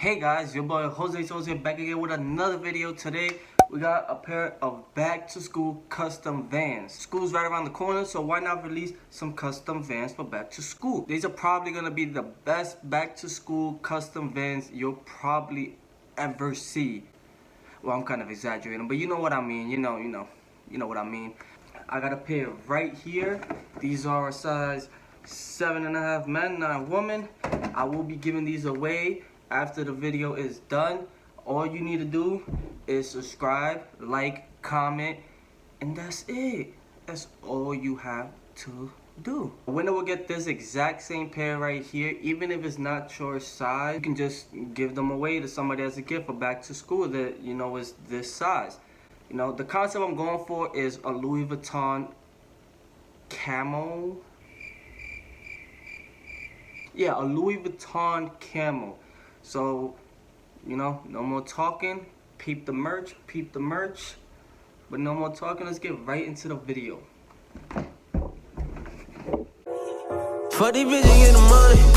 Hey guys, your boy Jose here back again with another video. Today we got a pair of back to school custom Vans. School's right around the corner, so why not release some custom Vans for back to school? These are probably gonna be the best back to school custom Vans you'll probably ever see. Well, I'm kind of exaggerating, but you know what I mean. You know what I mean. I got a pair right here. These are a size 7.5 men, 9 women. I will be giving these away after the video is done. All you need to do is subscribe, like, comment, and that's it. That's all you have to do. The winner will get this exact same pair right here. Even if it's not your size, you can just give them away to somebody as a gift for back to school that is this size. The concept I'm going for is a Louis Vuitton camo. Yeah, a Louis Vuitton camo. So, no more talking. Peep the merch, But no more talking, let's get right into the video. For these bitches get the money.